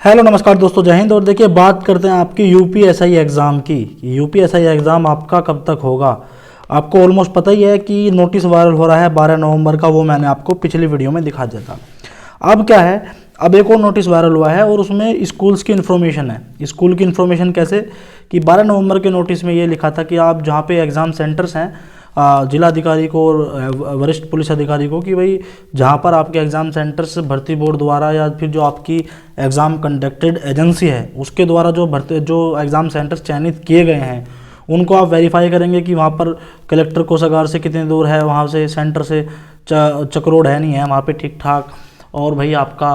Hello नमस्कार दोस्तों, जय हिंद। और देखिए, बात करते हैं आपकी यूपीएसआई एग्ज़ाम की। यूपीएसआई एग्ज़ाम आपका कब तक होगा। आपको ऑलमोस्ट पता ही है कि नोटिस वायरल हो रहा है 12 नवंबर का। वो मैंने आपको पिछली वीडियो में दिखा दिया था। अब क्या है, अब एक और नोटिस वायरल हुआ है और उसमें स्कूल्स की इन्फॉर्मेशन है। स्कूल की इन्फॉर्मेशन कैसे कि 12 नवंबर के नोटिस में ये लिखा था कि आप जहाँ पे एग्ज़ाम सेंटर्स हैं, जिला अधिकारी को और वरिष्ठ पुलिस अधिकारी को, कि भाई जहाँ पर आपके एग्ज़ाम सेंटर्स भर्ती बोर्ड द्वारा या फिर जो आपकी एग्ज़ाम कंडक्टेड एजेंसी है उसके द्वारा जो एग्ज़ाम सेंटर्स चयनित किए गए हैं, उनको आप वेरीफाई करेंगे कि वहाँ पर कलेक्टर कोषागार से कितनी दूर है, वहाँ से सेंटर से चक्रोड है नहीं है वहाँ पे ठीक ठाक, और भाई आपका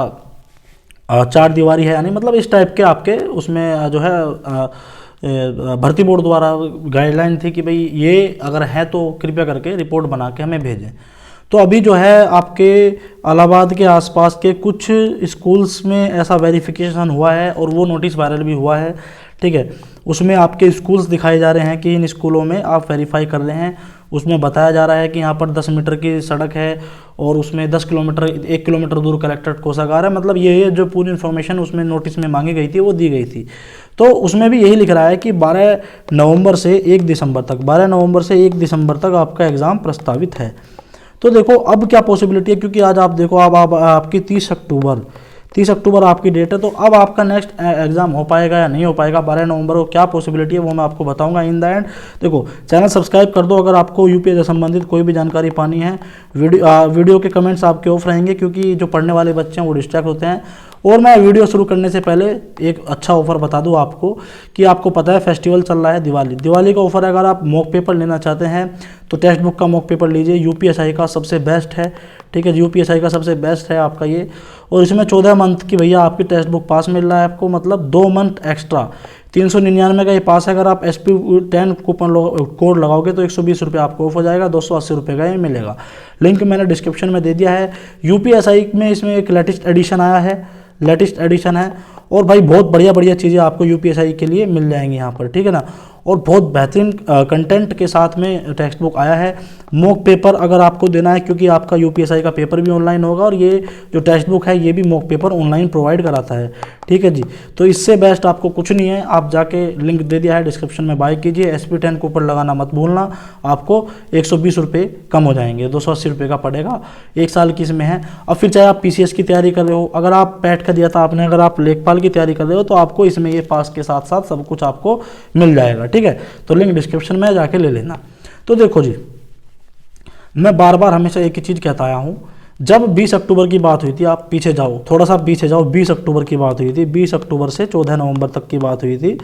चार दीवारी है यानी, मतलब इस टाइप के आपके उसमें जो है भर्ती बोर्ड द्वारा गाइडलाइन थी कि भाई ये अगर है तो कृपया करके रिपोर्ट बना के हमें भेजें। तो अभी जो है आपके इलाहाबाद के आसपास के कुछ स्कूल्स में ऐसा वेरिफिकेशन हुआ है और वो नोटिस वायरल भी हुआ है। ठीक है, उसमें आपके स्कूल्स दिखाए जा रहे हैं कि इन स्कूलों में आप वेरीफाई कर रहे हैं। उसमें बताया जा रहा है कि यहाँ पर 10 मीटर की सड़क है और उसमें 10 किलोमीटर 1 किलोमीटर दूर कलेक्ट्रेट कोषागार है। मतलब ये जो पूरी इन्फॉर्मेशन उसमें नोटिस में मांगी गई थी वो दी गई थी। तो उसमें भी यही लिख रहा है कि 12 नवंबर से 1 दिसंबर तक 12 नवंबर से 1 दिसंबर तक आपका एग्ज़ाम प्रस्तावित है। तो देखो अब क्या पॉसिबिलिटी है, क्योंकि आज आप देखो अब आपकी 30 अक्टूबर आपकी डेट है। तो अब आपका नेक्स्ट एग्जाम हो पाएगा या नहीं हो पाएगा 12 नवंबर को, क्या पॉसिबिलिटी है वो मैं आपको बताऊंगा इन द एंड। देखो, चैनल सब्सक्राइब कर दो अगर आपको यूपीएससी से संबंधित कोई भी जानकारी पानी है। वीडियो के कमेंट्स आपके ऑफ रहेंगे क्योंकि जो पढ़ने वाले बच्चे हैं वो डिस्ट्रैक्ट होते हैं। और मैं वीडियो शुरू करने से पहले एक अच्छा ऑफर बता दूं आपको कि आपको पता है फेस्टिवल चल रहा है, दिवाली का ऑफर है। अगर आप मॉक पेपर लेना चाहते हैं तो टेक्स्ट बुक का मॉक पेपर लीजिए, यूपीएसआई का सबसे बेस्ट है। ठीक है, यूपीएसआई का सबसे बेस्ट है आपका ये। और इसमें 14 मंथ की भैया आपकी टेक्स्ट बुक पास मिल रहा है आपको, मतलब 2 मंथ एक्स्ट्रा 399 का ये पास है। अगर आप SP10 कूपन कोड लगाओगे तो 120 रुपये आपको ऑफ हो जाएगा, 280 रुपये का ये मिलेगा। लिंक मैंने डिस्क्रिप्शन में दे दिया है। यूपीएसआई में इसमें एक लेटेस्ट एडिशन है और भाई बहुत बढ़िया बढ़िया चीज़ें आपको यूपीएसआई के लिए मिल जाएंगी यहाँ पर। ठीक है ना, और बहुत बेहतरीन कंटेंट के साथ में टेक्स्ट बुक आया है। मॉक पेपर अगर आपको देना है, क्योंकि आपका यूपीएसआई का पेपर भी ऑनलाइन होगा और ये जो टेक्स्ट बुक है ये भी मॉक पेपर ऑनलाइन प्रोवाइड कराता है। ठीक है जी, तो इससे बेस्ट आपको कुछ नहीं है। आप जाके लिंक दे दिया है डिस्क्रिप्शन में, बाय कीजिए। SP10 कूपन लगाना मत भूलना, आपको 120 रुपये कम हो जाएंगे, 280 रुपये का पड़ेगा। 1 साल की इसमें है। अब फिर चाहे आप PCS की तैयारी कर रहे हो, अगर आप पैट का दिया था आपने, अगर आप लेखपाल की तैयारी कर रहे हो तो आपको इसमें ये पास के साथ साथ सब कुछ आपको मिल जाएगा। ठीक है, तो लिंक डिस्क्रिप्शन में जाके ले लेना। तो देखो जी, मैं बार बार हमेशा एक ही चीज़ कहता आया हूँ। जब 20 अक्टूबर की बात हुई थी, आप पीछे जाओ, थोड़ा सा पीछे जाओ, 20 अक्टूबर की बात हुई थी, 20 अक्टूबर से 14 नवंबर तक की बात हुई थी।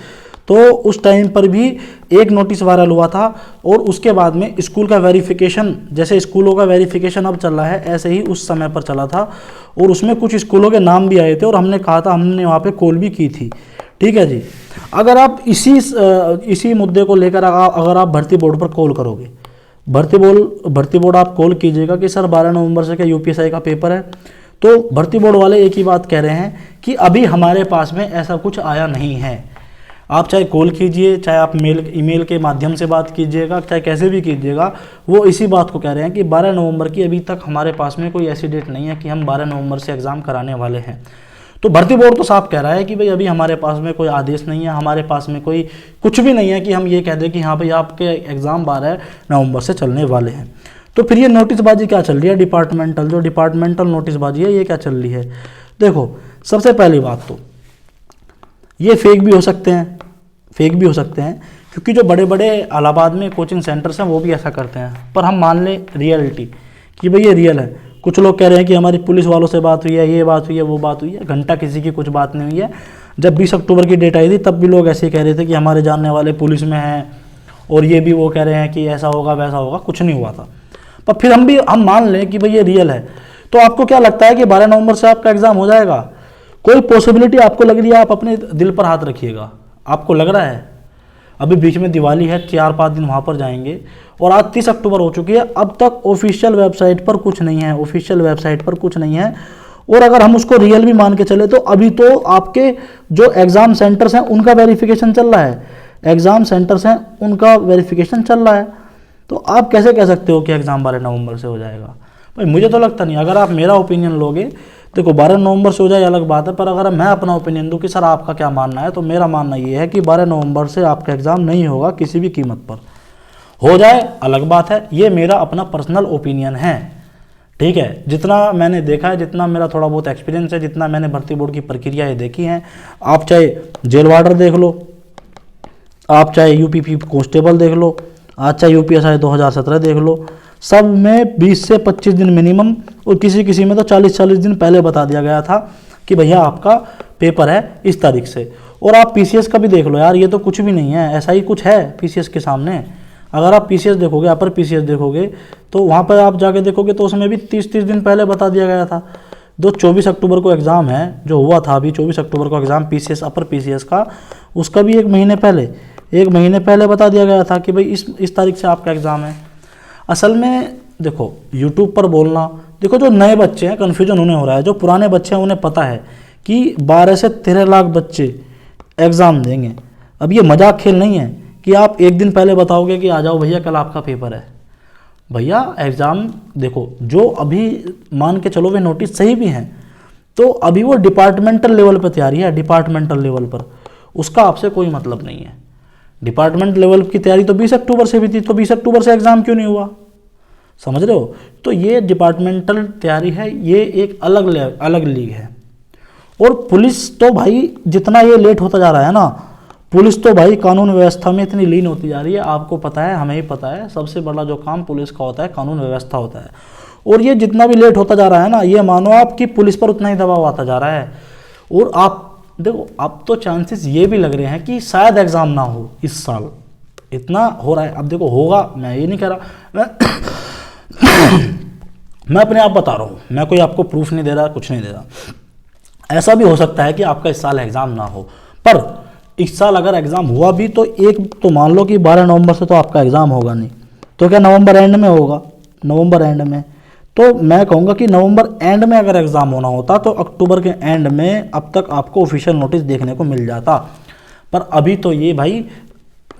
तो उस टाइम पर भी एक नोटिस वायरल हुआ था और उसके बाद में स्कूल का वेरिफिकेशन, जैसे स्कूलों का वेरिफिकेशन अब चल रहा है ऐसे ही उस समय पर चला था। और उसमें कुछ स्कूलों के नाम भी आए थे और हमने कहा था, हमने वहाँ पर कॉल भी की थी। ठीक है जी, अगर आप इसी मुद्दे को लेकर अगर आप भर्ती बोर्ड पर कॉल करोगे, भर्ती बोर्ड आप कॉल कीजिएगा कि सर 12 नवंबर से क्या यूपीएसआई का पेपर है, तो भर्ती बोर्ड वाले एक ही बात कह रहे हैं कि अभी हमारे पास में ऐसा कुछ आया नहीं है। आप चाहे कॉल कीजिए, चाहे आप ईमेल के माध्यम से बात कीजिएगा, चाहे कैसे भी कीजिएगा, वो इसी बात को कह रहे हैं कि 12 नवंबर की अभी तक हमारे पास में कोई ऐसी डेट नहीं है कि हम 12 नवंबर से एग्ज़ाम कराने वाले हैं। तो भर्ती बोर्ड तो साफ कह रहा है कि भाई अभी हमारे पास में कोई आदेश नहीं है, हमारे पास में कोई कुछ भी नहीं है कि हम ये कह दें कि हाँ भाई आपके एग्ज़ाम 12 नवंबर से चलने वाले हैं। तो फिर ये नोटिसबाजी क्या चल रही है, डिपार्टमेंटल नोटिसबाजी है, ये क्या चल रही है। देखो, सबसे पहली बात तो ये फेक भी हो सकते हैं, क्योंकि जो बड़े बड़े इलाहाबाद में कोचिंग सेंटर्स हैं वो भी ऐसा करते हैं। पर हम मान लें रियलिटी कि भाई ये रियल है। कुछ लोग कह रहे हैं कि हमारी पुलिस वालों से बात हुई है, ये बात हुई है, वो बात हुई है, घंटा किसी की कुछ बात नहीं हुई है। जब 20 अक्टूबर की डेट आई थी तब भी लोग ऐसे ही कह रहे थे कि हमारे जानने वाले पुलिस में हैं, और ये भी वो कह रहे हैं कि ऐसा होगा वैसा होगा, कुछ नहीं हुआ था। पर फिर हम मान लें कि भाई ये रियल है, तो आपको क्या लगता है कि 12 नवंबर से आपका एग्ज़ाम हो जाएगा? कोई पॉसिबिलिटी आपको लग रही है? आप अपने दिल पर हाथ रखिएगा, आपको लग रहा है? अभी बीच में दिवाली है, 4-5 दिन वहाँ पर जाएंगे और आज 30 अक्टूबर हो चुकी है, अब तक ऑफिशियल वेबसाइट पर कुछ नहीं है। और अगर हम उसको रियल भी मान के चले तो अभी तो आपके जो एग्ज़ाम सेंटर्स हैं उनका वेरिफिकेशन चल रहा है। तो आप कैसे कह सकते हो कि एग्ज़ाम 12 नवंबर से हो जाएगा? भाई मुझे तो लगता नहीं। अगर आप मेरा ओपिनियन लोगे देखो 12 नवंबर से हो जाए अलग बात है, पर अगर मैं अपना ओपिनियन दूं कि सर आपका क्या मानना है, तो मेरा मानना ये है कि 12 नवंबर से आपका एग्ज़ाम नहीं होगा किसी भी कीमत पर। हो जाए अलग बात है, ये मेरा अपना पर्सनल ओपिनियन है, ठीक है। जितना मैंने देखा है, जितना मेरा थोड़ा बहुत एक्सपीरियंस है, जितना मैंने भर्ती बोर्ड की प्रक्रियाएँ देखी हैं, आप चाहे जेल वार्डर देख लो, आप चाहे यूपी कांस्टेबल देख लो, आज चाहे यूपीएसआई 2017 देख लो, सब में 20 से 25 दिन मिनिमम, और किसी किसी में तो 40-40 दिन पहले बता दिया गया था कि भैया आपका पेपर है इस तारीख से। और आप पीसीएस का भी देख लो यार, ये तो कुछ भी नहीं है, ऐसा ही कुछ है पीसीएस के सामने। अगर आप पीसीएस देखोगे, अपर पीसीएस देखोगे, तो वहाँ पर आप जाके देखोगे तो उसमें भी 30-30 दिन पहले बता दिया गया था। 24 अक्टूबर को एग्ज़ाम है, जो हुआ था अभी 24 अक्टूबर को एग्ज़ाम पीसीएस अपर पीसीएस का, उसका भी 1 महीने पहले बता दिया गया था कि भाई इस तारीख से आपका एग्ज़ाम है। असल में देखो यूट्यूब पर बोलना, देखो जो नए बच्चे हैं कन्फ्यूजन उन्हें हो रहा है, जो पुराने बच्चे हैं उन्हें पता है कि 12 से 13 लाख बच्चे एग्ज़ाम देंगे। अब ये मजाक खेल नहीं है कि आप एक दिन पहले बताओगे कि आ जाओ भैया कल आपका पेपर है। भैया एग्ज़ाम देखो, जो अभी मान के चलो वे नोटिस सही भी हैं, तो अभी वो डिपार्टमेंटल लेवल पर तैयारी है, डिपार्टमेंटल लेवल पर, उसका आपसे कोई मतलब नहीं है। डिपार्टमेंट लेवल की तैयारी तो 20 अक्टूबर से भी थी, तो 20 अक्टूबर से एग्ज़ाम क्यों नहीं हुआ, समझ रहे हो। तो ये डिपार्टमेंटल तैयारी है, ये एक अलग लीग है। और पुलिस तो भाई जितना ये लेट होता जा रहा है ना, पुलिस तो भाई कानून व्यवस्था में इतनी लीन होती जा रही है। आपको पता है, हमें ही पता है, सबसे बड़ा जो काम पुलिस का होता है कानून व्यवस्था होता है। और ये जितना भी लेट होता जा रहा है ना, ये मानो आप कि पुलिस पर उतना ही दबाव आता जा रहा है। और आप देखो, अब तो चांसेस ये भी लग रहे हैं कि शायद एग्ज़ाम ना हो इस साल, इतना हो रहा है। अब देखो होगा, मैं ये नहीं कह रहा, मैं अपने आप बता रहा हूँ, मैं कोई आपको प्रूफ नहीं दे रहा, कुछ नहीं दे रहा। ऐसा भी हो सकता है कि आपका इस साल एग्ज़ाम ना हो, पर इस साल अगर एग्ज़ाम हुआ भी तो एक तो मान लो कि 12 नवंबर से तो आपका एग्ज़ाम होगा नहीं, तो क्या नवंबर एंड में होगा, नवंबर एंड में। तो मैं कहूँगा कि नवंबर एंड में अगर एग्ज़ाम होना होता तो अक्टूबर के एंड में अब तक आपको ऑफिशियल नोटिस देखने को मिल जाता। पर अभी तो ये भाई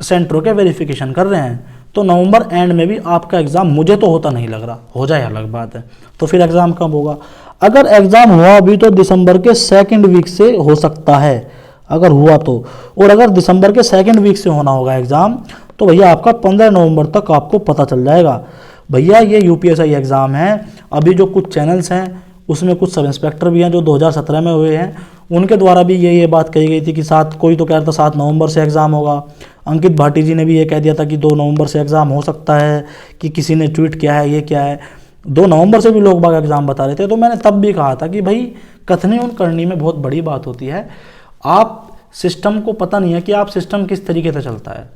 सेंटरों के वेरिफिकेशन कर रहे हैं, तो नवंबर एंड में भी आपका एग्ज़ाम मुझे तो होता नहीं लग रहा, हो जाए अलग बात है। तो फिर एग्ज़ाम कब होगा, अगर एग्ज़ाम हुआ अभी तो दिसंबर के 2nd वीक से हो सकता है, अगर हुआ तो। और अगर दिसंबर के 2nd वीक से होना होगा एग्ज़ाम, तो भैया आपका 15 नवंबर तक आपको पता चल जाएगा। भैया ये यूपीएसआई एग्ज़ाम है। अभी जो कुछ चैनल्स हैं उसमें कुछ सब इंस्पेक्टर भी हैं जो 2017 में हुए हैं, उनके द्वारा भी ये बात कही गई थी कि कोई तो कह रहा था 7 नवंबर से एग्ज़ाम होगा। अंकित भाटी जी ने भी ये कह दिया था कि 2 नवंबर से एग्ज़ाम हो सकता है, कि किसी ने ट्वीट किया है, ये क्या है, 2 नवंबर से भी लोग बाग एग्ज़ाम बता रहे थे। तो मैंने तब भी कहा था कि भाई कथनी और करनी में बहुत बड़ी बात होती है। आप सिस्टम को पता नहीं है कि आप सिस्टम किस तरीके से चलता है,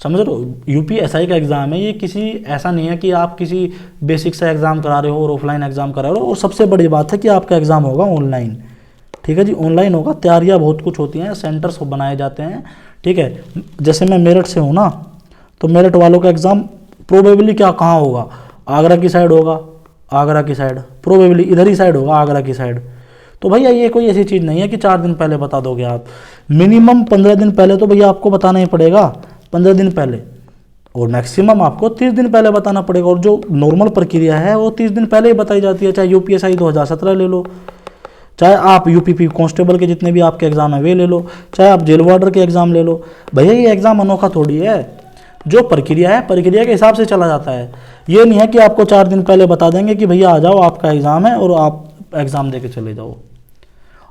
समझ रहे हो। यूपीएसआई का एग्ज़ाम है, ये किसी ऐसा नहीं है कि आप किसी बेसिक सा एग्ज़ाम करा रहे हो और ऑफलाइन एग्ज़ाम करा रहे हो। और सबसे बड़ी बात है कि आपका एग्ज़ाम होगा ऑनलाइन, ठीक है जी, ऑनलाइन होगा। तैयारियाँ बहुत कुछ होती हैं, सेंटर्स बनाए जाते हैं, ठीक है। जैसे मैं मेरठ से हूँ ना, तो मेरठ वालों का एग्ज़ाम प्रोबेबली कहाँ होगा, आगरा की साइड होगा, आगरा की साइड प्रोबेबली इधर ही साइड होगा, आगरा की साइड। तो भैया ये कोई ऐसी चीज़ नहीं है कि 4 दिन पहले बता दोगे आप, मिनिमम 15 दिन पहले तो भैया आपको बताना ही पड़ेगा, 15 दिन पहले, और मैक्सिमम आपको 30 दिन पहले बताना पड़ेगा। और जो नॉर्मल प्रक्रिया है वो 30 दिन पहले ही बताई जाती है, चाहे यूपीएसआई 2017 ले लो, चाहे आप यूपी कांस्टेबल के जितने भी आपके एग्ज़ाम है वे ले लो, चाहे आप जेल वार्डर के एग्ज़ाम ले लो। भैया ये एग्ज़ाम अनोखा थोड़ी है, जो प्रक्रिया है प्रक्रिया के हिसाब से चला जाता है। ये नहीं है कि आपको 4 दिन पहले बता देंगे कि भैया आ जाओ आपका एग्ज़ाम है और आप एग्ज़ाम दे के चले जाओ।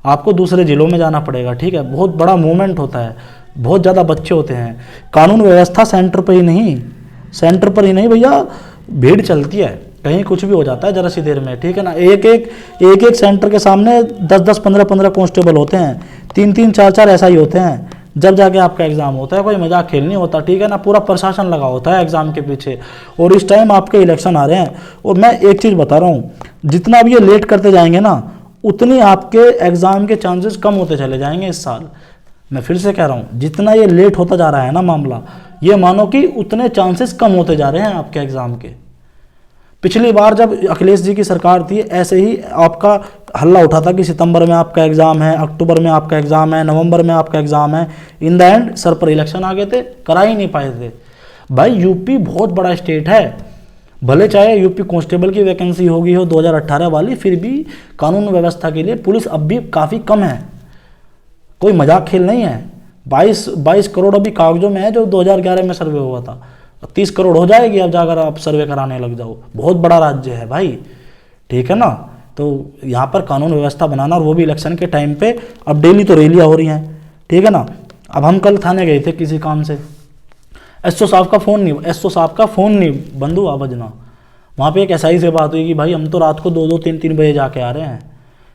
आपको दूसरे ज़िलों में जाना पड़ेगा, ठीक है। बहुत बड़ा मूवमेंट होता है, बहुत ज़्यादा बच्चे होते हैं। कानून व्यवस्था सेंटर पर ही नहीं भैया, भीड़ चलती है, कहीं कुछ भी हो जाता है ज़रा सी देर में, ठीक है ना। एक सेंटर के सामने 10-10, 15-15 कांस्टेबल होते हैं, 3-3, 4-4 ऐसा ही होते हैं। जब जाके आपका एग्ज़ाम होता है, कोई मजाक खेल नहीं होता, ठीक है ना। पूरा प्रशासन लगा होता है एग्ज़ाम के पीछे। और इस टाइम आपके इलेक्शन आ रहे हैं, और मैं एक चीज़ बता रहा हूँ, जितना भी ये लेट करते जाएंगे ना, उतनी आपके एग्ज़ाम के चांसेस कम होते चले जाएंगे इस साल। मैं फिर से कह रहा हूँ, जितना ये लेट होता जा रहा है ना मामला, ये मानो कि उतने चांसेस कम होते जा रहे हैं आपके एग्ज़ाम के। पिछली बार जब अखिलेश जी की सरकार थी, ऐसे ही आपका हल्ला उठा था कि सितंबर में आपका एग्ज़ाम है, अक्टूबर में आपका एग्ज़ाम है, नवंबर में आपका एग्ज़ाम है। इन द एंड सर पर इलेक्शन आ गए थे, करा ही नहीं पाए थे। भाई यूपी बहुत बड़ा स्टेट है, भले चाहे यूपी कांस्टेबल की वैकेंसी होगी हो 2018 वाली, फिर भी कानून व्यवस्था के लिए पुलिस अब भी काफ़ी कम है, कोई मजाक खेल नहीं है। 22 करोड़ अभी कागजों में है जो 2011 में सर्वे हुआ था, 30 करोड़ हो जाएगी अब जाकर आप सर्वे कराने लग जाओ। बहुत बड़ा राज्य है भाई, ठीक है ना। तो यहाँ पर कानून व्यवस्था बनाना, और वो भी इलेक्शन के टाइम पे, अब डेली तो रैलियाँ हो रही हैं, ठीक है ना। अब हम कल थाने गए थे किसी काम से, एसओ साहब का फ़ोन नहीं बंद हुआ बजना। वहाँ पे एक एसआई से बात हुई कि भाई हम तो रात को 2-2, 3-3 बजे जाके आ रहे हैं।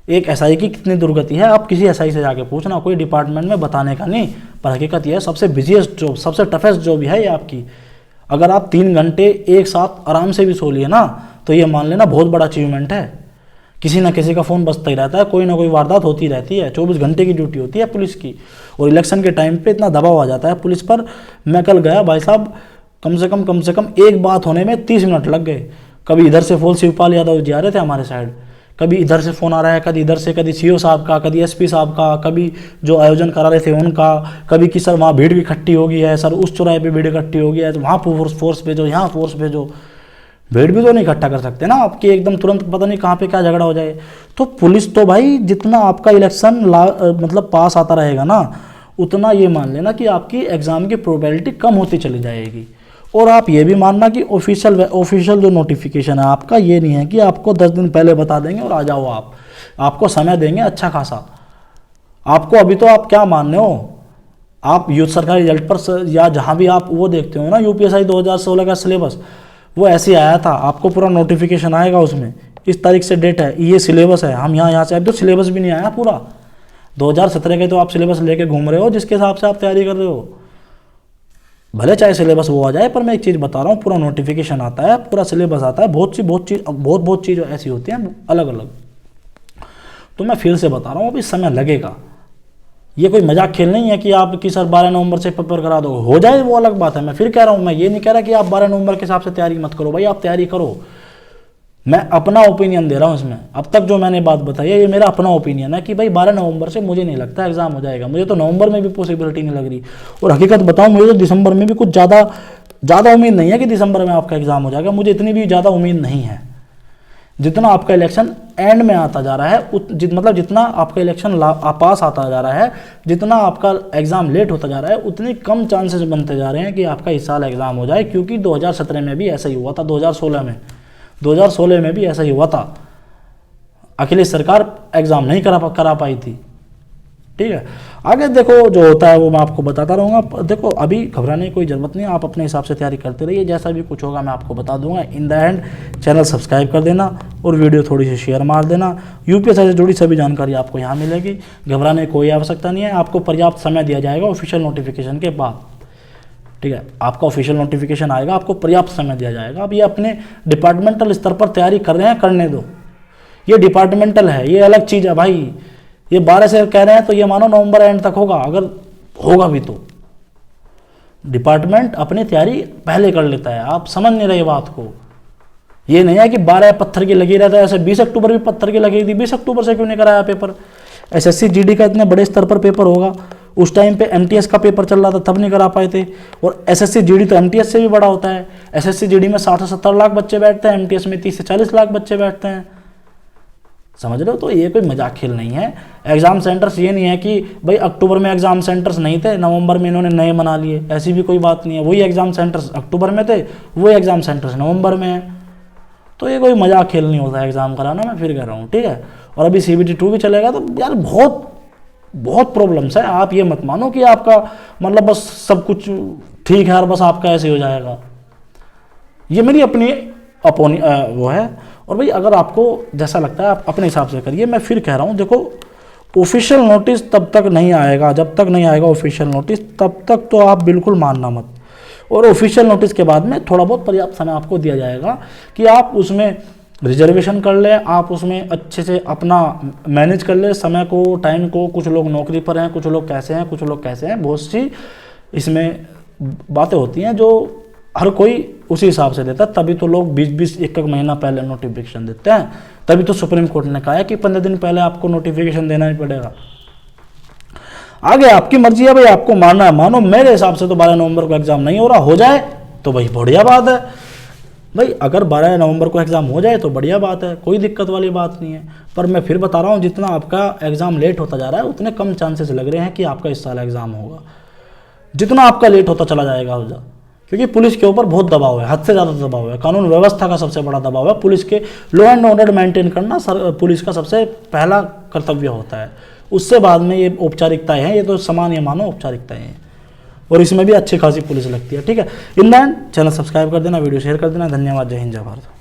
एक एसआई की कितनी दुर्गति है, आप किसी एसआई से जाके पूछना, कोई डिपार्टमेंट में बताने का नहीं, पर हकीकत यह है सबसे बिजीएस्ट जॉब, सबसे टफेस्ट जॉब है ये आपकी। अगर आप 3 घंटे एक साथ आराम से भी सो लिए ना, तो ये मान लेना बहुत बड़ा अचीवमेंट है। किसी ना किसी का फ़ोन बजता ही रहता है, कोई ना कोई वारदात होती रहती है, 24 घंटे की ड्यूटी होती है पुलिस की। और इलेक्शन के टाइम पे इतना दबाव आ जाता है पुलिस पर। मैं कल गया भाई साहब, कम से कम एक बात होने में 30 मिनट लग गए। कभी इधर से फोन शिवपाल यादव जी आ रहे थे हमारे साइड, कभी इधर से फ़ोन आ रहा है, कभी इधर से, कभी सीओ साहब का, कभी एसपी साहब का, कभी जो आयोजन करा रहे थे उनका, कभी कि सर वहाँ भीड़ इकट्ठी हो गई है, सर उस चौराहे पे भीड़ इकट्ठी हो गई है, तो वहाँ फोर्स भेजो, यहाँ फोर्स भेजो। भीड़ भी तो नहीं इकट्ठा कर सकते ना आपकी एकदम तुरंत, पता नहीं कहाँ पे क्या झगड़ा हो जाए। तो पुलिस तो भाई जितना आपका इलेक्शन मतलब पास आता रहेगा ना, उतना ये मान लेना कि आपकी एग्ज़ाम की प्रोबेबिलिटी कम होती चली जाएगी। और आप ये भी मानना कि ऑफिशियल जो नोटिफिकेशन है आपका, ये नहीं है कि आपको 10 दिन पहले बता देंगे और आ जाओ आपको समय देंगे अच्छा खासा। आपको अभी तो आप क्या मान रहे हो, आप यूथ सरकारी रिजल्ट पर या जहाँ भी आप वो देखते हो ना, यूपीएससी 2016 का सिलेबस वो ऐसे आया था, आपको पूरा नोटिफिकेशन आएगा उसमें, इस तारीख से डेट है, ये सिलेबस है। हम यहाँ से, अब तो सिलेबस भी नहीं आया पूरा 2017 के, तो आप सिलेबस लेके घूम रहे हो जिसके हिसाब से आप तैयारी कर रहे हो। भले चाहे सिलेबस वो आ जाए, पर मैं एक चीज़ बता रहा हूँ, पूरा नोटिफिकेशन आता है, पूरा सिलेबस आता है, बहुत चीज़ ऐसी होती हैं अलग अलग। तो मैं फिर से बता रहा हूँ, अभी समय लगेगा, ये कोई मजाक खेल नहीं है कि आप कि सर 12 नवंबर से पेपर करा दो, हो जाए वो अलग बात है। मैं फिर कह रहा हूँ, मैं ये नहीं कह रहा कि आप 12 नवंबर के हिसाब से तैयारी मत करो, भाई आप तैयारी करो। मैं अपना ओपिनियन दे रहा हूँ इसमें, अब तक जो मैंने बात बताई है ये मेरा अपना ओपिनियन है कि भाई 12 नवंबर से मुझे नहीं लगता एग्जाम हो जाएगा। मुझे तो नवंबर में भी पॉसिबिलिटी नहीं लग रही, और हकीकत बताऊँ मुझे तो दिसंबर में भी कुछ ज़्यादा उम्मीद नहीं है कि दिसंबर में आपका एग्जाम हो जाएगा। मुझे इतनी भी ज़्यादा उम्मीद नहीं है। जितना आपका इलेक्शन एंड में आता जा रहा है, मतलब जितना आपका इलेक्शन पास आता जा रहा है, जितना आपका एग्ज़ाम लेट होता जा रहा है, उतने कम चांसेस बनते जा रहे हैं कि आपका इस साल एग्ज़ाम हो जाए। क्योंकि 2017 में भी ऐसा ही हुआ था, 2016 में भी ऐसा ही हुआ था। अखिलेश सरकार एग्ज़ाम नहीं करा पाई थी, ठीक है। आगे देखो जो होता है वो मैं आपको बताता रहूँगा। देखो अभी घबराने की कोई ज़रूरत नहीं, आप अपने हिसाब से तैयारी करते रहिए, जैसा भी कुछ होगा मैं आपको बता दूंगा। In the end channel subscribe कर देना और वीडियो थोड़ी सी शेयर मार देना। यूपीएससी से जुड़ी सभी जानकारी आपको यहाँ मिलेगी, घबराने की कोई आवश्यकता नहीं है। आपको पर्याप्त समय दिया जाएगा ऑफिशियल नोटिफिकेशन के बाद, ठीक है। आपका ऑफिशियल नोटिफिकेशन आएगा, आपको पर्याप्त समय दिया जाएगा। अब ये अपने डिपार्टमेंटल स्तर पर तैयारी कर रहे हैं, करने दो, ये डिपार्टमेंटल है, ये अलग चीज़ है भाई। ये 12 से कह रहे हैं तो ये मानो नवंबर एंड तक होगा, अगर होगा भी तो। डिपार्टमेंट अपनी तैयारी पहले कर लेता है, आप समझ नहीं रहे बात को। ये नहीं है कि 12 पत्थर की लगी रहता है, ऐसे 20 अक्टूबर भी पत्थर की लगी थी, 20 अक्टूबर से क्यों नहीं कराया पेपर। एसएससी जीडी का इतने बड़े स्तर पर पेपर होगा, उस टाइम पे एमटीएस का पेपर चल रहा था तब नहीं करा पाए थे। और एसएससी जीडी तो एमटीएस से भी बड़ा होता है। एसएससी जीडी में 60 से 70 लाख बच्चे बैठते हैं, एमटीएस में 30 से 40 लाख बच्चे बैठते हैं, समझ रहे हो। तो ये कोई मजाक खेल नहीं है। एग्जाम सेंटर्स ये नहीं है कि भाई अक्टूबर में एग्जाम सेंटर्स नहीं थे, नवंबर में इन्होंने नए बना लिए, ऐसी भी कोई बात नहीं है। वही एग्जाम सेंटर्स अक्टूबर में थे, वही एग्जाम सेंटर्स नवंबर में है। तो ये कोई मजाक खेल नहीं होता है एग्जाम कराना, मैं फिर कह रहा हूँ, ठीक है। और अभी CBT 2 भी चलेगा, तो यार बहुत प्रॉब्लम्स है। आप ये मत मानो कि आपका मतलब बस सब कुछ ठीक है और बस आपका ऐसे हो जाएगा। ये मेरी अपनी वो है। और भाई अगर आपको जैसा लगता है आप अपने हिसाब से करिए। मैं फिर कह रहा हूँ, देखो ऑफिशियल नोटिस तब तक नहीं आएगा, जब तक नहीं आएगा ऑफिशियल नोटिस तब तक तो आप बिल्कुल मानना मत। और ऑफिशियल नोटिस के बाद में थोड़ा बहुत पर्याप्त समय आपको दिया जाएगा कि आप उसमें रिजर्वेशन कर लें, आप उसमें अच्छे से अपना मैनेज कर लें समय को, टाइम को। कुछ लोग नौकरी पर हैं, कुछ लोग कैसे हैं, कुछ लोग कैसे हैं, बहुत सी इसमें बातें होती हैं जो हर कोई उसी हिसाब से देता है। तभी तो लोग 20-20 एक महीना पहले नोटिफिकेशन देते हैं। तभी तो सुप्रीम कोर्ट ने कहा है कि 15 दिन पहले आपको नोटिफिकेशन देना ही पड़ेगा। आगे आपकी मर्जी है भाई, आपको मानना है मानो। मेरे हिसाब से तो 12 नवंबर को एग्जाम नहीं हो रहा, हो जाए तो भाई बढ़िया बात है। भाई अगर 12 नवंबर को एग्ज़ाम हो जाए तो बढ़िया बात है, कोई दिक्कत वाली बात नहीं है। पर मैं फिर बता रहा हूँ, जितना आपका एग्ज़ाम लेट होता जा रहा है उतने कम चांसेस लग रहे हैं कि आपका इस साल एग्ज़ाम होगा। जितना आपका लेट होता चला जाएगा हो जा, क्योंकि पुलिस के ऊपर बहुत दबाव है, हद से ज़्यादा दबाव है। कानून व्यवस्था का सबसे बड़ा दबाव है। पुलिस के लॉ एंड ऑर्डर मेंटेन करना पुलिस का सबसे पहला कर्तव्य होता है। उससे बाद में ये औपचारिकताएं हैं, ये तो सामान्य मानो औपचारिकताएं हैं, और इसमें भी अच्छी खासी पुलिस लगती है। ठीक है, in the end channel subscribe कर देना, वीडियो शेयर कर देना। धन्यवाद। जय हिंद, जय भारत।